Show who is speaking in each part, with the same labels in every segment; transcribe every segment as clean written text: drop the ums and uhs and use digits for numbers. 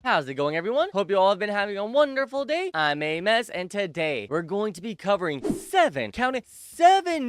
Speaker 1: How's it going, everyone? Hope you all have been having a wonderful day. I'm Ames, and today we're going to be covering 7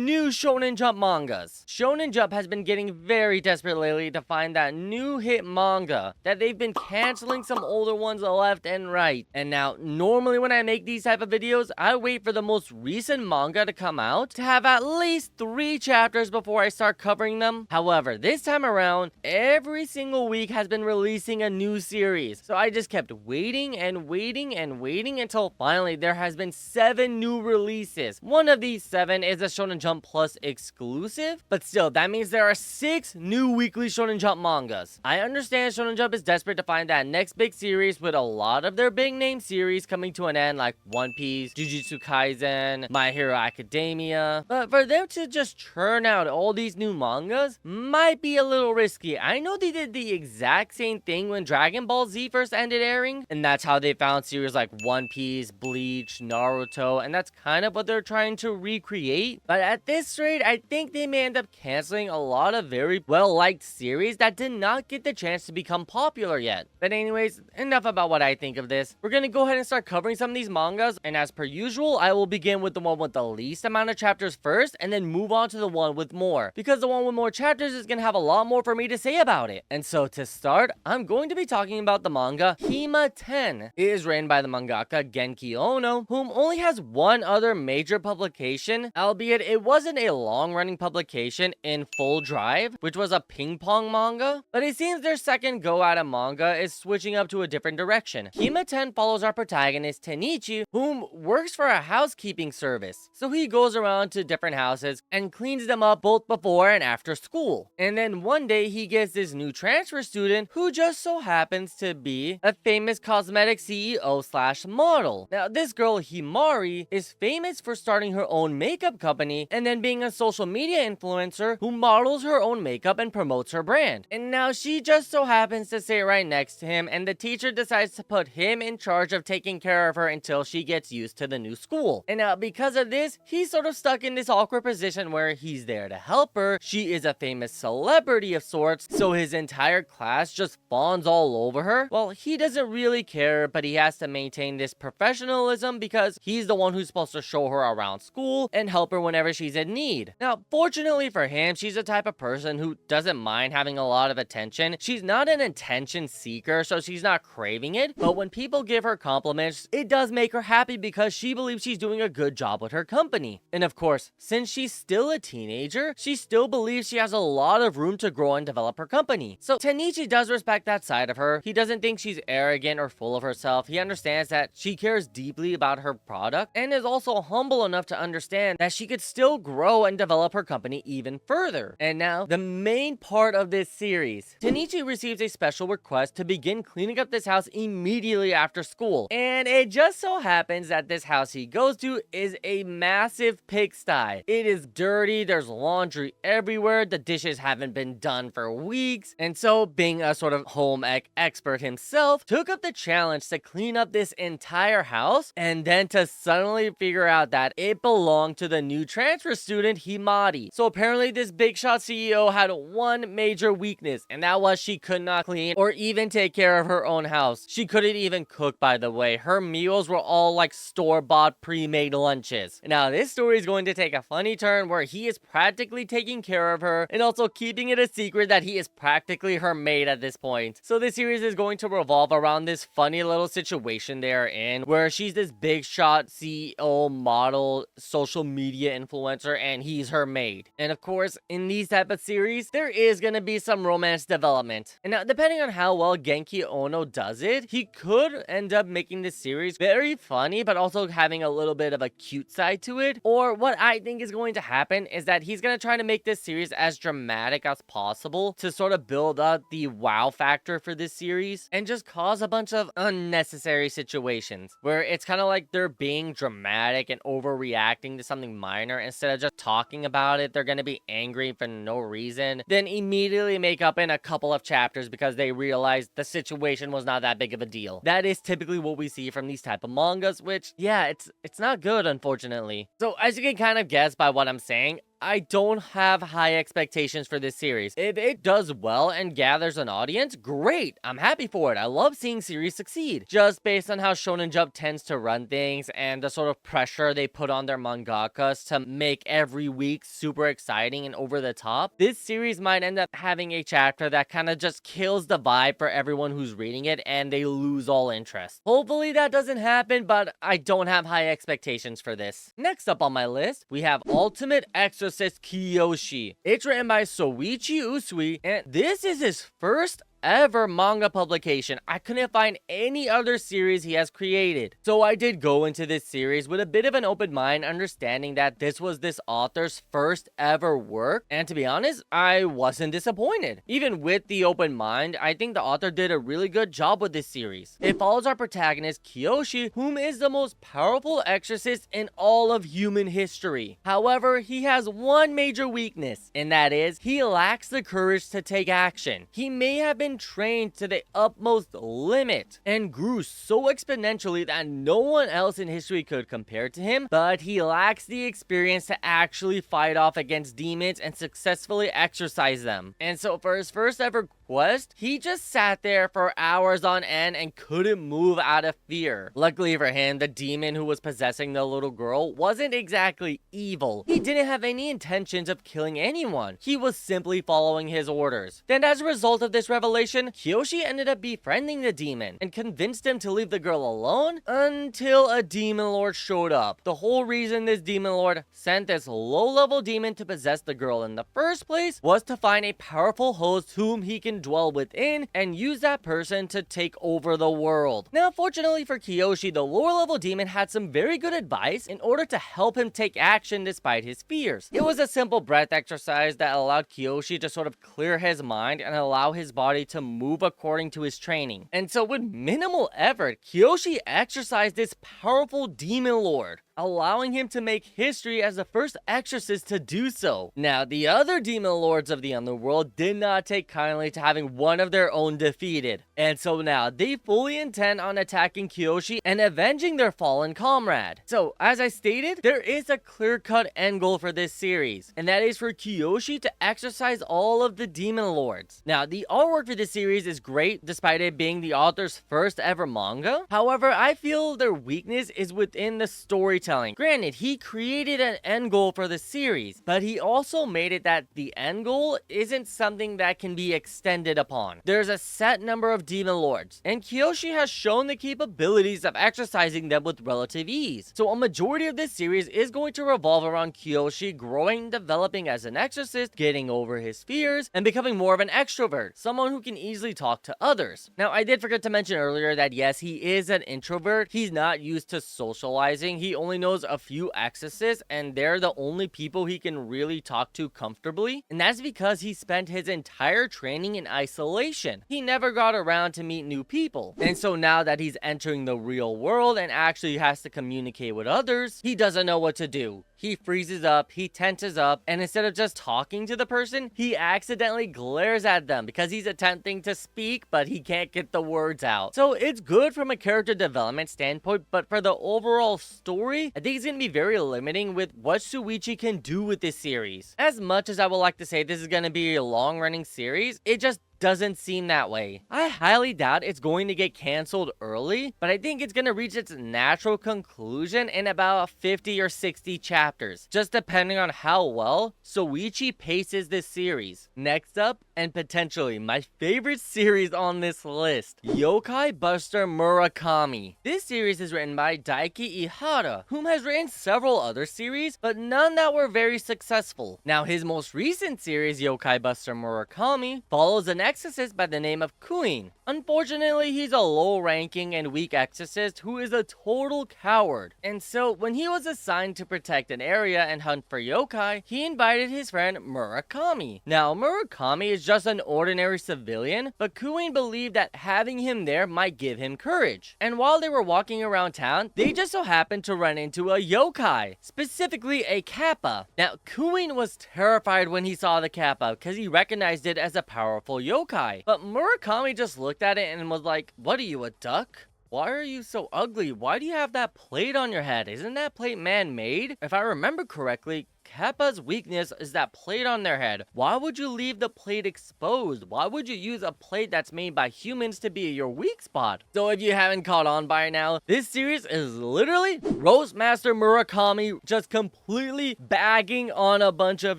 Speaker 1: new Shonen Jump mangas. Shonen Jump has been getting very desperate lately to find that new hit manga that they've been canceling some older ones left and right. And now, normally when I make these type of videos, I wait for the most recent manga to come out to have at least 3 chapters before I start covering them. However, this time around, every single week has been releasing a new series. So I just kept waiting and waiting and waiting until finally there has been 7 new releases. One of these 7 is a Shonen Jump Plus exclusive, but still, that means there are 6 new weekly Shonen Jump mangas. I understand Shonen Jump is desperate to find that next big series with a lot of their big name series coming to an end, like One Piece, Jujutsu Kaisen, My Hero Academia, but for them to just churn out all these new mangas might be a little risky. I know they did the exact same thing when Dragon Ball Z first ended airing, and that's how they found series like One Piece, Bleach, Naruto, and that's kind of what they're trying to recreate. But at this rate, I think they may end up canceling a lot of very well-liked series that did not get the chance to become popular yet. But anyways, enough about what I think of this. We're gonna go ahead and start covering some of these mangas, and as per usual, I will begin with the one with the least amount of chapters first, and then move on to the one with more, because the one with more chapters is gonna have a lot more for me to say about it. And so to start, I'm going to be talking about the manga Hima-Ten. It is written by the mangaka Genki Ono, whom only has one other major publication, albeit it wasn't a long-running publication in Full Drive, which was a ping-pong manga, but it seems their second go at a manga is switching up to a different direction. Hima-Ten follows our protagonist Tenichi, whom works for a housekeeping service. So he goes around to different houses and cleans them up both before and after school. And then one day he gets this new transfer student who just so happens to be a famous cosmetic CEO slash model. Now this girl Himari is famous for starting her own makeup company and then being a social media influencer who models her own makeup and promotes her brand. And now she just so happens to sit right next to him, and the teacher decides to put him in charge of taking care of her until she gets used to the new school. And now because of this, he's sort of stuck in this awkward position where he's there to help her. She is a famous celebrity of sorts, so his entire class just fawns all over her. Well, he doesn't really care, but he has to maintain this professionalism because he's the one who's supposed to show her around school and help her whenever she's in need. Now, fortunately for him, she's the type of person who doesn't mind having a lot of attention. She's not an attention seeker, so she's not craving it, but when people give her compliments, it does make her happy because she believes she's doing a good job with her company. And of course, since she's still a teenager, she still believes she has a lot of room to grow and develop her company. So Tenichi does respect that side of her. He doesn't think she's arrogant or full of herself. He understands that she cares deeply about her product and is also humble enough to understand that she could still grow and develop her company even further. And now, the main part of this series. Tenichi receives a special request to begin cleaning up this house immediately after school. And it just so happens that this house he goes to is a massive pigsty. It is dirty, there's laundry everywhere, the dishes haven't been done for weeks. And so, being a sort of home ec expert himself, took up the challenge to clean up this entire house, and then to suddenly figure out that it belonged to the new transfer student Himari. So apparently this big shot CEO had one major weakness, and that was she could not clean or even take care of her own house. She couldn't even cook, by the way. Her meals were all like store-bought pre-made lunches. Now this story is going to take a funny turn where he is practically taking care of her and also keeping it a secret that he is practically her maid at this point. So this series is going to revolve around this funny little situation they're in where she's this big shot CEO model social media influencer and he's her maid. And of course, in these type of series, there is gonna be some romance development. And now, depending on how well Genki Ono does it, he could end up making this series very funny, but also having a little bit of a cute side to it. Or what I think is going to happen is that he's gonna try to make this series as dramatic as possible to sort of build up the wow factor for this series and just cause a bunch of unnecessary situations where it's kind of like they're being dramatic and overreacting to something minor. Instead of just talking about it, they're going to be angry for no reason, then immediately make up in a couple of chapters because they realize the situation was not that big of a deal. That is typically what we see from these type of mangas, which, yeah, it's not good, unfortunately. So as you can kind of guess by what I'm saying, I don't have high expectations for this series. If it does well and gathers an audience, great. I'm happy for it. I love seeing series succeed. Just based on how Shonen Jump tends to run things and the sort of pressure they put on their mangakas to make every week super exciting and over the top, this series might end up having a chapter that kind of just kills the vibe for everyone who's reading it and they lose all interest. Hopefully that doesn't happen, but I don't have high expectations for this. Next up on my list, we have Ultimate Exorcist Kiyoshi. It's written by Soichi Usui, and this is his first ever manga publication. I couldn't find any other series he has created. So I did go into this series with a bit of an open mind, understanding that this was this author's first ever work, and to be honest, I wasn't disappointed. Even with the open mind, I think the author did a really good job with this series. It follows our protagonist Kiyoshi, whom is the most powerful exorcist in all of human history. However, he has one major weakness, and that is he lacks the courage to take action. He may have been trained to the utmost limit and grew so exponentially that no one else in history could compare to him, but he lacks the experience to actually fight off against demons and successfully exorcise them. And so for his first ever quest, he just sat there for hours on end and couldn't move out of fear. Luckily for him, the demon who was possessing the little girl wasn't exactly evil. He didn't have any intentions of killing anyone. He was simply following his orders. Then as a result of this revelation, Kiyoshi ended up befriending the demon and convinced him to leave the girl alone until a demon lord showed up. The whole reason this demon lord sent this low-level demon to possess the girl in the first place was to find a powerful host whom he can dwell within and use that person to take over the world. Now, fortunately for Kiyoshi, the lower-level demon had some very good advice in order to help him take action despite his fears. It was a simple breath exercise that allowed Kiyoshi to sort of clear his mind and allow his body to move according to his training. And so with minimal effort, Kiyoshi exorcised this powerful demon lord, allowing him to make history as the first exorcist to do so. Now, the other demon lords of the underworld did not take kindly to having one of their own defeated. And so now, they fully intend on attacking Kiyoshi and avenging their fallen comrade. So, as I stated, there is a clear-cut end goal for this series, and that is for Kiyoshi to exorcise all of the demon lords. Now, the artwork for this series is great, despite it being the author's first ever manga. However, I feel their weakness is within the storytelling. Granted, he created an end goal for the series, but he also made it that the end goal isn't something that can be extended upon. There's a set number of demon lords, and Kiyoshi has shown the capabilities of exercising them with relative ease. So a majority of this series is going to revolve around Kiyoshi growing and developing as an exorcist, getting over his fears, and becoming more of an extrovert, someone who can easily talk to others. Now, I did forget to mention earlier that yes, he is an introvert. He's not used to socializing. He only knows a few exorcists, and they're the only people he can really talk to comfortably. And that's because he spent his entire training in isolation. He never got around to meet new people. And so now that he's entering the real world and actually has to communicate with others, he doesn't know what to do. He freezes up, he tenses up, and instead of just talking to the person, he accidentally glares at them because he's attempting to speak, but he can't get the words out. So it's good from a character development standpoint, but for the overall story, I think it's going to be very limiting with what Shuichi can do with this series. As much as I would like to say this is going to be a long-running series, it just doesn't seem that way. I highly doubt it's going to get canceled early, but I think it's going to reach its natural conclusion in about 50 or 60 chapters, just depending on how well Soichi paces this series. Next up, and potentially my favorite series on this list, Yokai Buster Murakami. This series is written by Daiki Ihara, whom has written several other series, but none that were very successful. Now, his most recent series, Yokai Buster Murakami, follows an exorcist by the name of Queen. Unfortunately, he's a low-ranking and weak exorcist who is a total coward. And so, when he was assigned to protect an area and hunt for yokai, he invited his friend Murakami. Now, Murakami is just an ordinary civilian, but Queen believed that having him there might give him courage. And while they were walking around town, they just so happened to run into a yokai, specifically a kappa. Now, Queen was terrified when he saw the kappa because he recognized it as a powerful yokai. But Murakami just looked at it and was like, "What are you, a duck?" why are you so ugly? Why do you have that plate on your head? Isn't that plate man-made? If I remember correctly, Keppa's weakness is that plate on their head. Why would you leave the plate exposed? Why would you use a plate that's made by humans to be your weak spot? So if you haven't caught on by now, this series is literally Roastmaster Murakami just completely bagging on a bunch of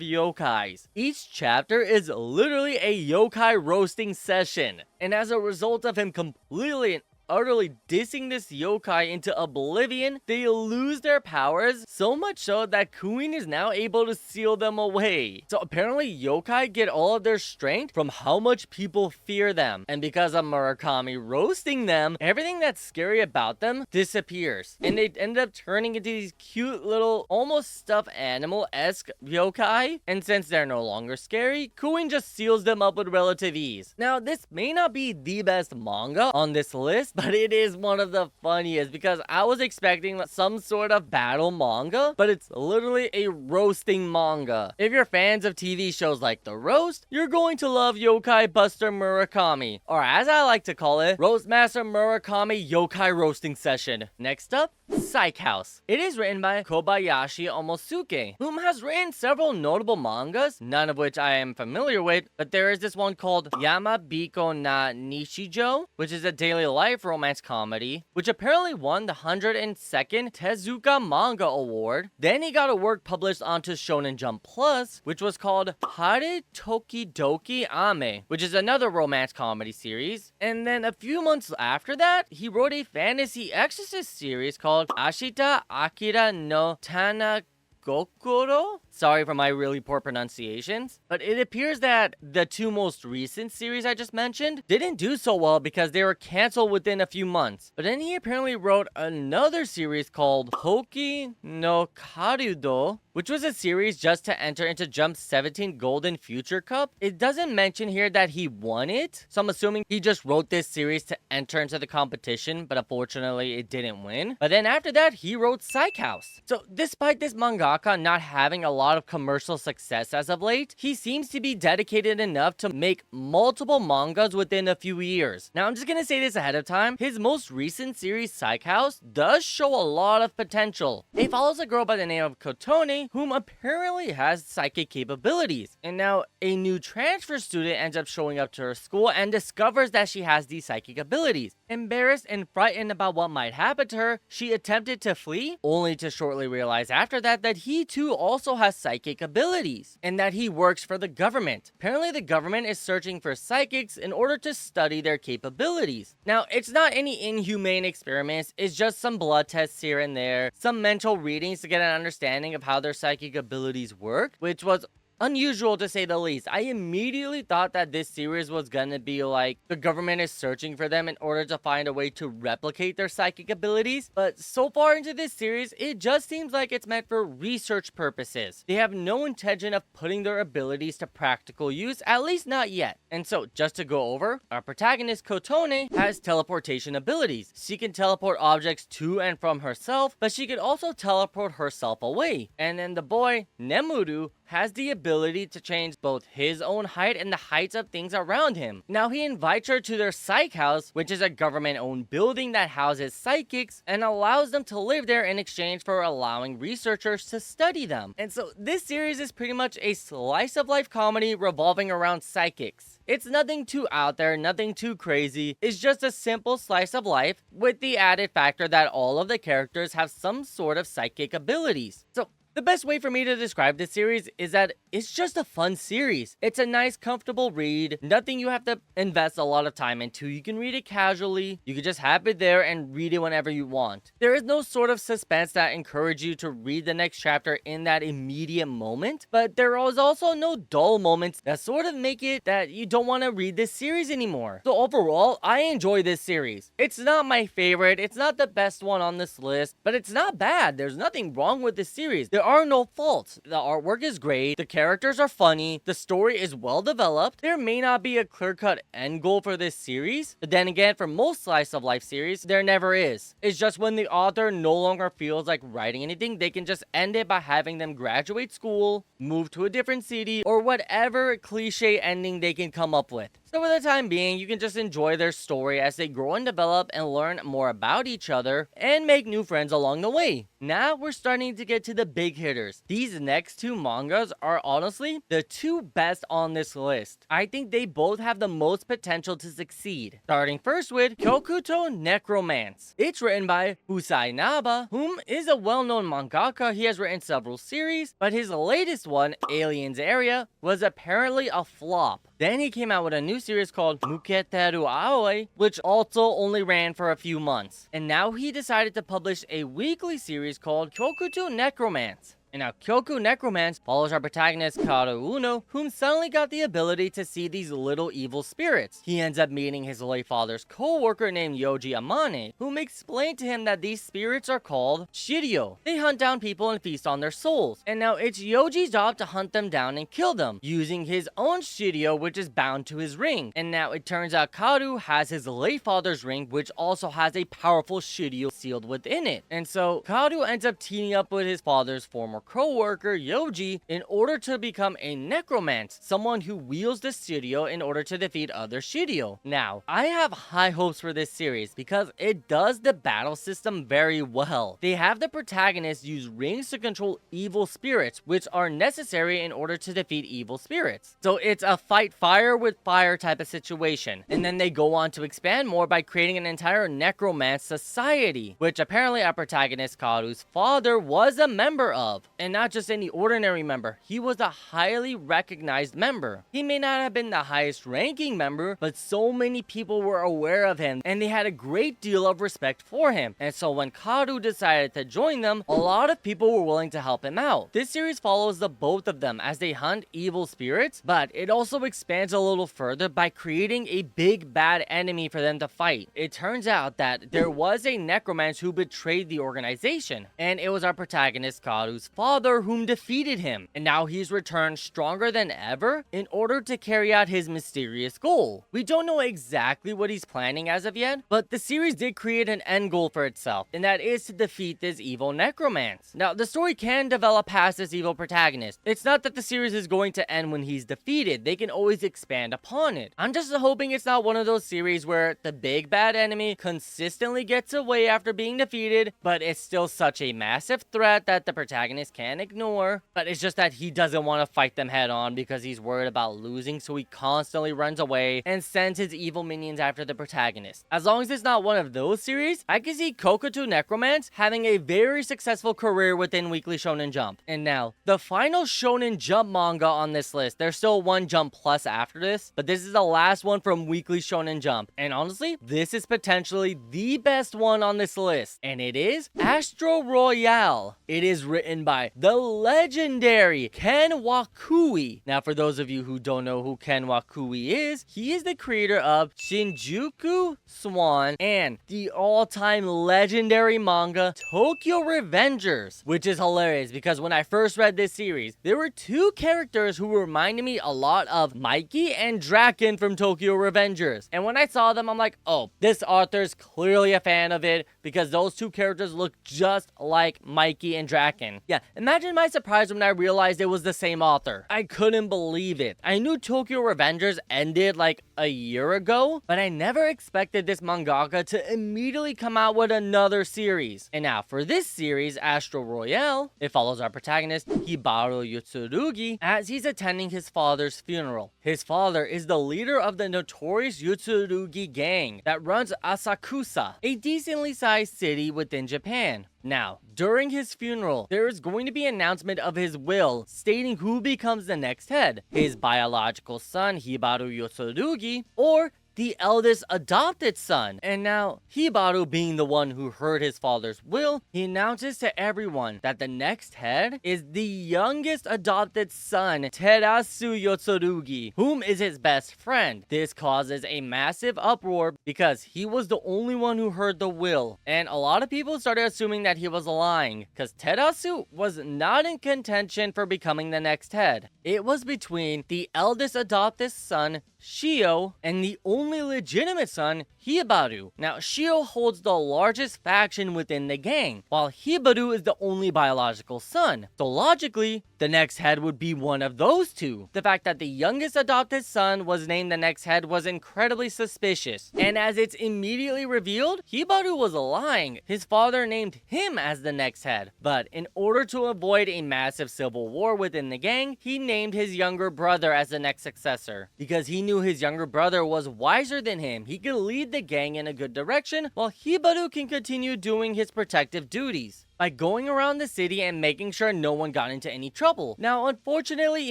Speaker 1: yokais. Each chapter is literally a yokai roasting session. And as a result of him completely and utterly dissing this yokai into oblivion, they lose their powers, so much so that Queen is now able to seal them away. So apparently yokai get all of their strength from how much people fear them, and because of Murakami roasting them, everything that's scary about them disappears, and they end up turning into these cute little almost stuffed animal-esque yokai. And since they're no longer scary, Queen just seals them up with relative ease. Now this may not be the best manga on this list, but it is one of the funniest, because I was expecting some sort of battle manga, but it's literally a roasting manga. If you're fans of TV shows like The Roast, you're going to love Yokai Buster Murakami, or as I like to call it, Roastmaster Murakami Yokai Roasting Session. Next up, Psych House. It is written by Kobayashi Omosuke, whom has written several notable mangas, none of which I am familiar with, but there is this one called Yamabiko na Nishijo, which is a daily life romance comedy, which apparently won the 102nd Tezuka Manga Award. Then he got a work published onto Shonen Jump Plus, which was called Hare Tokidoki Ame, which is another romance comedy series. And then a few months after that, he wrote a fantasy Exorcist series called Ashita Akira no Tanagokoro? Sorry for my really poor pronunciations, but it appears that the two most recent series I just mentioned didn't do so well because they were canceled within a few months. But then he apparently wrote another series called Hoki no Karudo, which was a series just to enter into Jump's 17 Golden Future Cup. It doesn't mention here that he won it, so I'm assuming he just wrote this series to enter into the competition, but unfortunately it didn't win. But then after that, he wrote Psych House. So despite this mangaka not having a lot of commercial success as of late, he seems to be dedicated enough to make multiple mangas within a few years. Now I'm just gonna say this ahead of time, his most recent series Psych House does show a lot of potential. It follows a girl by the name of Kotone, whom apparently has psychic capabilities, and now a new transfer student ends up showing up to her school and discovers that she has these psychic abilities. Embarrassed and frightened about what might happen to her, she attempted to flee, only to shortly realize after that that he too also has psychic abilities, and that he works for the government. Apparently the government is searching for psychics in order to study their capabilities. Now it's not any inhumane experiments, it's just some blood tests here and there, some mental readings to get an understanding of how their psychic abilities work, which was unusual to say the least. I immediately thought that this series was gonna be like the government is searching for them in order to find a way to replicate their psychic abilities, but so far into this series, it just seems like it's meant for research purposes. They have no intention of putting their abilities to practical use, at least not yet. And so, just to go over, our protagonist Kotone has teleportation abilities. She can teleport objects to and from herself, but she can also teleport herself away. And then the boy, Nemuru, has the ability to change both his own height and the heights of things around him. Now he invites her to their Psych House, which is a government-owned building that houses psychics and allows them to live there in exchange for allowing researchers to study them. And so this series is pretty much a slice-of-life comedy revolving around psychics. It's nothing too out there, nothing too crazy. It's just a simple slice of life with the added factor that all of the characters have some sort of psychic abilities. So the best way for me to describe this series is that it's just a fun series. It's a nice, comfortable read. Nothing you have to invest a lot of time into. You can read it casually. You can just have it there and read it whenever you want. There is no sort of suspense that encourages you to read the next chapter in that immediate moment, but there is also no dull moments that sort of make it that you don't want to read this series anymore. So overall, I enjoy this series. It's not my favorite. It's not the best one on this list, but it's not bad. There's nothing wrong with this series. There are no faults. The artwork is great, the characters are funny, the story is well developed. There may not be a clear-cut end goal for this series, but then again, for most slice of life series, there never is. It's just when the author no longer feels like writing anything, they can just end it by having them graduate school, move to a different city, or whatever cliche ending they can come up with. So for the time being, you can just enjoy their story as they grow and develop and learn more about each other and make new friends along the way. Now we're starting to get to the big hitters. These next two mangas are honestly the two best on this list. I think they both have the most potential to succeed. Starting first with Kyokuto Necromance. It's written by Husai Naba, whom is a well-known mangaka. He has written several series, but his latest one, Aliens Area, was apparently a flop. Then he came out with a new series called Muketeru Aoi, which also only ran for a few months. And now he decided to publish a weekly series called Kyokuto Necromance. And now, Kyokuto Necromance follows our protagonist Kaoru Uno, whom suddenly got the ability to see these little evil spirits. He ends up meeting his late father's co-worker named Yoji Amane, whom explained to him that these spirits are called Shiryo. They hunt down people and feast on their souls. And now it's Yoji's job to hunt them down and kill them, using his own Shiryo, which is bound to his ring. And now it turns out Kaoru has his late father's ring, which also has a powerful Shiryo sealed within it. And so Kaoru ends up teaming up with his father's former co-worker Yoji in order to become a necromance, someone who wields the Shiryo in order to defeat other Shiryo. Now, I have high hopes for this series because it does the battle system very well. They have the protagonist use rings to control evil spirits, which are necessary in order to defeat evil spirits. So it's a fight fire with fire type of situation. And then they go on to expand more by creating an entire necromance society, which apparently our protagonist Kaoru's father was a member of. And not just any ordinary member, he was a highly recognized member. He may not have been the highest ranking member, but so many people were aware of him and they had a great deal of respect for him. And so when Kaoru decided to join them, a lot of people were willing to help him out. This series follows the both of them as they hunt evil spirits, but it also expands a little further by creating a big bad enemy for them to fight. It turns out that there was a necromance who betrayed the organization, and it was our protagonist Kaoru's father whom defeated him, and now he's returned stronger than ever in order to carry out his mysterious goal. We don't know exactly what he's planning as of yet, but the series did create an end goal for itself, and that is to defeat this evil necromance. Now, the story can develop past this evil protagonist. It's not that the series is going to end when he's defeated. They can always expand upon it. I'm just hoping it's not one of those series where the big bad enemy consistently gets away after being defeated, but it's still such a massive threat that the protagonist can't ignore, but it's just that he doesn't want to fight them head on because he's worried about losing, so he constantly runs away and sends his evil minions after the protagonist. As long as it's not one of those series, I can see Kyokuto Necromance having a very successful career within Weekly Shonen Jump. And now, the final Shonen Jump manga on this list, there's still one Jump Plus after this, but this is the last one from Weekly Shonen Jump. And honestly, this is potentially the best one on this list, and it is Astro Royale. It is written by the legendary Ken Wakui. Now, for those of you who don't know who Ken Wakui is, he is the creator of Shinjuku Swan and the all-time legendary manga Tokyo Revengers, which is hilarious because when I first read this series, there were two characters who reminded me a lot of Mikey and Draken from Tokyo Revengers. And when I saw them, I'm like, oh, this author's clearly a fan of it because those two characters look just like Mikey and Draken. Yeah, imagine my surprise when I realized it was the same author. I couldn't believe it. I knew Tokyo Revengers ended like a year ago, but I never expected this mangaka to immediately come out with another series. And now for this series, Astro Royale, it follows our protagonist Hibaro Yutsurugi as he's attending his father's funeral. His father is the leader of the notorious Yutsurugi gang that runs Asakusa, a decently sized city within Japan. Now, during his funeral, there is going to be an announcement of his will stating who becomes the next head, his biological son Hibaro Yotsurugi, or the eldest adopted son. And now, Hibaro being the one who heard his father's will, he announces to everyone that the next head is the youngest adopted son, Terasu Yotsurugi, whom is his best friend. This causes a massive uproar because he was the only one who heard the will, and a lot of people started assuming that he was lying, because Terasu was not in contention for becoming the next head. It was between the eldest adopted son, Shio, and the only legitimate son, Hibaru. Now, Shio holds the largest faction within the gang, while Hibaru is the only biological son. So logically, the next head would be one of those two. The fact that the youngest adopted son was named the next head was incredibly suspicious. And as it's immediately revealed, Hibaru was lying. His father named him as the next head. But in order to avoid a massive civil war within the gang, he named his younger brother as the next successor. Because he knew his younger brother was wiser than him, he could lead the gang in a good direction, while Hibaru can continue doing his protective duties by going around the city and making sure no one got into any trouble. Now, unfortunately,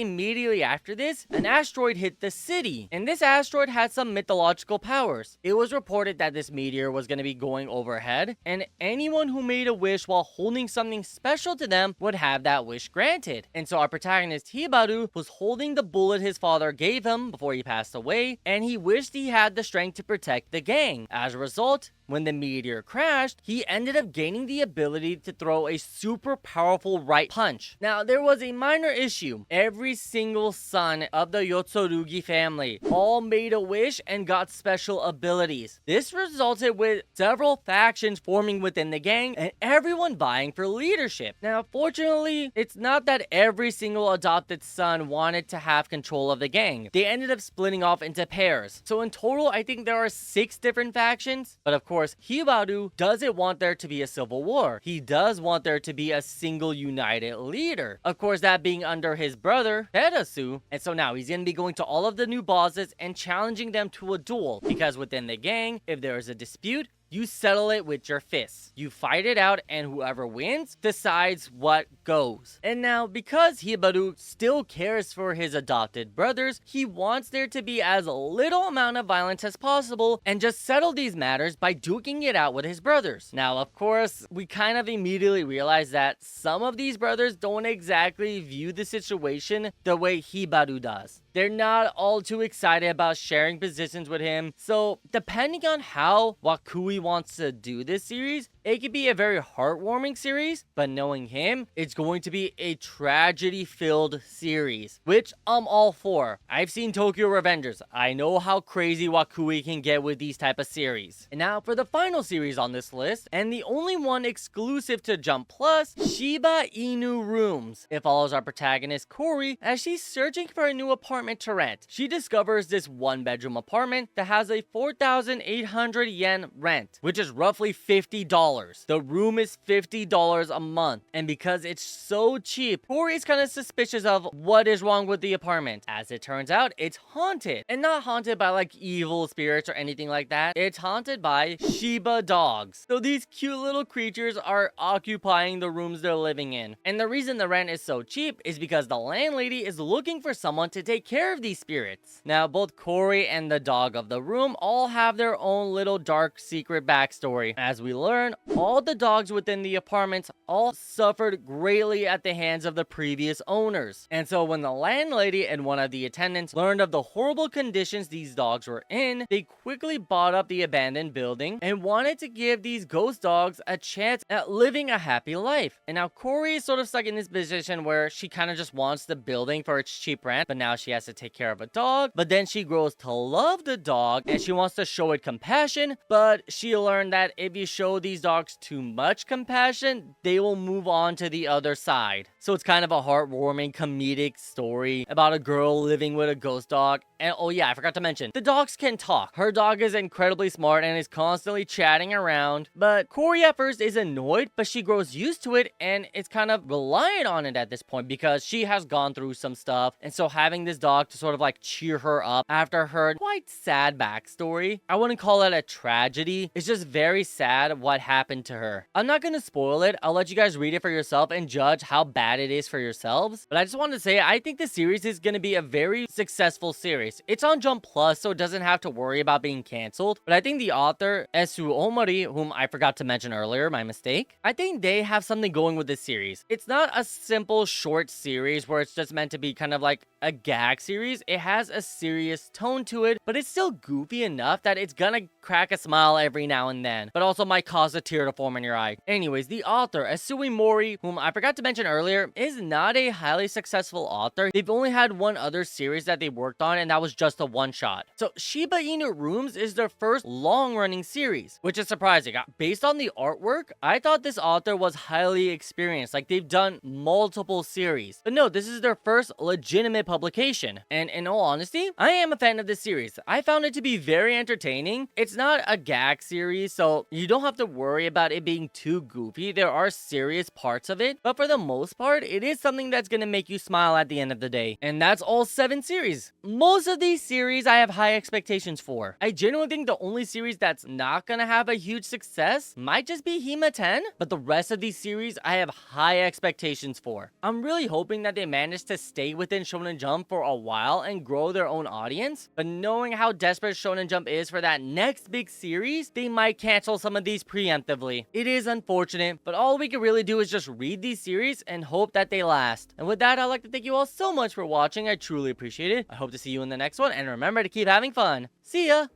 Speaker 1: immediately after this, an asteroid hit the city, and this asteroid had some mythological powers. It was reported that this meteor was going to be going overhead, and anyone who made a wish while holding something special to them would have that wish granted. And so our protagonist Hibaru was holding the bullet his father gave him before he passed away, and he wished he had the strength to protect the gang. As a result, when the meteor crashed, he ended up gaining the ability to throw a super powerful right punch. Now, there was a minor issue. Every single son of the Yotsurugi family all made a wish and got special abilities. This resulted with several factions forming within the gang and everyone vying for leadership. Now, fortunately, it's not that every single adopted son wanted to have control of the gang. They ended up splitting off into pairs. So in total, I think there are 6 different factions, but of course, Hibaru doesn't want there to be a civil war. He does want there to be a single united leader. Of course, that being under his brother, Terasu. And so now he's going to be going to all of the new bosses and challenging them to a duel. Because within the gang, if there is a dispute, you settle it with your fists. You fight it out, and whoever wins decides what goes. And now, because Hibaru still cares for his adopted brothers, he wants there to be as little amount of violence as possible and just settle these matters by duking it out with his brothers. Now, of course, we kind of immediately realize that some of these brothers don't exactly view the situation the way Hibaru does. They're not all too excited about sharing positions with him. So, depending on how Wakui wants to do this series, it could be a very heartwarming series, but knowing him, it's going to be a tragedy-filled series, which I'm all for. I've seen Tokyo Revengers. I know how crazy Wakui can get with these type of series. And now for the final series on this list, and the only one exclusive to Jump Plus, Shiba Inu Rooms. It follows our protagonist Kori as she's searching for a new apartment to rent. She discovers this 1-bedroom apartment that has a 4,800 yen rent, which is roughly $50. The room is $50 a month, and because it's so cheap, Kori is kind of suspicious of what is wrong with the apartment. As it turns out, it's haunted, and not haunted by like evil spirits or anything like that. It's haunted by Shiba dogs. So these cute little creatures are occupying the rooms they're living in, and the reason the rent is so cheap is because the landlady is looking for someone to take care of these spirits. Now, both Kori and the dog of the room all have their own little dark secret backstory. As we learn, all the dogs within the apartments all suffered greatly at the hands of the previous owners. And so when the landlady and one of the attendants learned of the horrible conditions these dogs were in, they quickly bought up the abandoned building and wanted to give these ghost dogs a chance at living a happy life. And now Kori is sort of stuck in this position where she kind of just wants the building for its cheap rent, but now she has to take care of a dog. But then she grows to love the dog and she wants to show it compassion, but she learned that if you show these dogs too much compassion, they will move on to the other side. So it's kind of a heartwarming comedic story about a girl living with a ghost dog. And oh yeah, I forgot to mention, the dogs can talk. Her dog is incredibly smart and is constantly chatting around. But Kori at first is annoyed, but she grows used to it and is kind of reliant on it at this point because she has gone through some stuff. And so having this dog to sort of like cheer her up after her quite sad backstory, I wouldn't call it a tragedy. It's just very sad what happened to her. I'm not gonna spoil it. I'll let you guys read it for yourself and judge how bad it is for yourselves. But I just wanted to say, I think this series is gonna be a very successful series. It's on Jump Plus, so it doesn't have to worry about being canceled. But I think the author, Esu Omori, whom I forgot to mention earlier, my mistake, I think they have something going with this series. It's not a simple short series where it's just meant to be kind of like a gag series, it has a serious tone to it, but it's still goofy enough that it's gonna crack a smile every now and then, but also might cause a tear to form in your eye. Anyways, the author, Asui Mori, whom I forgot to mention earlier, is not a highly successful author. They've only had one other series that they worked on, and that was just a one-shot. So Shiba Inu Rooms is their first long-running series, which is surprising. Based on the artwork, I thought this author was highly experienced, like they've done multiple series. But no, this is their first legitimate publication. And in all honesty, I am a fan of this series. I found it to be very entertaining. It's not a gag series, so you don't have to worry about it being too goofy. There are serious parts of it, but for the most part, it is something that's gonna make you smile at the end of the day. And that's all 7 series. Most of these series I have high expectations for. I genuinely think the only series that's not gonna have a huge success might just be Hima-Ten, but the rest of these series I have high expectations for. I'm really hoping that they manage to stay within Shonen Jump for a while and grow their own audience, but knowing how desperate Shonen Jump is for that next big series, they might cancel some of these preemptively. It is unfortunate, but all we can really do is just read these series and hope that they last. And with that, I'd like to thank you all so much for watching. I truly appreciate it. I hope to see you in the next one, and remember to keep having fun. See ya!